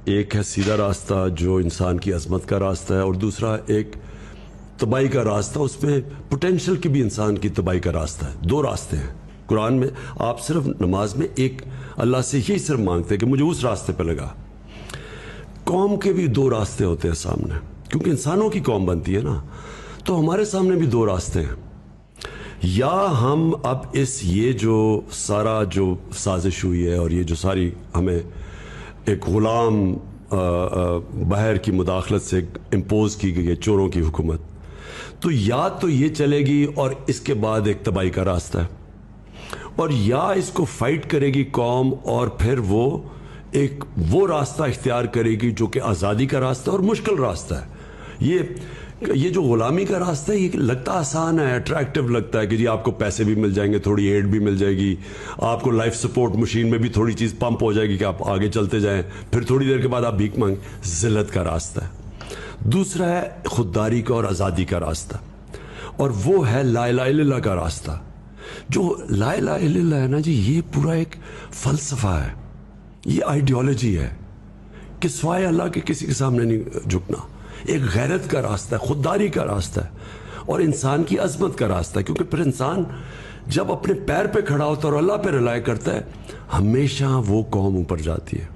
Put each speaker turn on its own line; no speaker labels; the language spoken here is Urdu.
ایک ہے سیدھا راستہ جو انسان کی عظمت کا راستہ ہے، اور دوسرا ایک تباہی کا راستہ، اس میں پوٹینشل کی بھی انسان کی تباہی کا راستہ ہے۔ دو راستے ہیں قرآن میں۔ آپ صرف نماز میں ایک اللہ سے یہی صرف مانگتے ہیں کہ مجھے اس راستے پہ لگا۔ قوم کے بھی دو راستے ہوتے ہیں سامنے، کیونکہ انسانوں کی قوم بنتی ہے نا، تو ہمارے سامنے بھی دو راستے ہیں۔ یا ہم اب یہ جو سارا جو سازش ہوئی ہے اور یہ جو ساری ہمیں ایک غلام باہر کی مداخلت سے امپوز کی گئی ہے چوروں کی حکومت، تو یا تو یہ چلے گی اور اس کے بعد ایک تباہی کا راستہ ہے، اور یا اس کو فائٹ کرے گی قوم اور پھر وہ ایک وہ راستہ اختیار کرے گی جو کہ آزادی کا راستہ اور مشکل راستہ ہے۔ یہ جو غلامی کا راستہ ہے یہ لگتا آسان ہے، اٹریکٹیو لگتا ہے کہ جی آپ کو پیسے بھی مل جائیں گے، تھوڑی ایڈ بھی مل جائے گی، آپ کو لائف سپورٹ مشین میں بھی تھوڑی چیز پمپ ہو جائے گی کہ آپ آگے چلتے جائیں، پھر تھوڑی دیر کے بعد آپ بھیک مانگ۔ ذلت کا راستہ ہے۔ دوسرا ہے خودداری کا اور آزادی کا راستہ، اور وہ ہے لا الہ الا اللہ کا راستہ۔ جو لا الہ الا اللہ ہے نا جی، یہ پورا ایک فلسفہ ہے، یہ آئیڈیالوجی ہے کہ سوائے اللہ کے کسی کے سامنے نہیں جھکنا۔ ایک غیرت کا راستہ ہے، خودداری کا راستہ ہے، اور انسان کی عظمت کا راستہ ہے، کیونکہ پھر انسان جب اپنے پیر پہ کھڑا ہوتا ہے اور اللہ پہ رلائے کرتا ہے، ہمیشہ وہ قوم اوپر جاتی ہے۔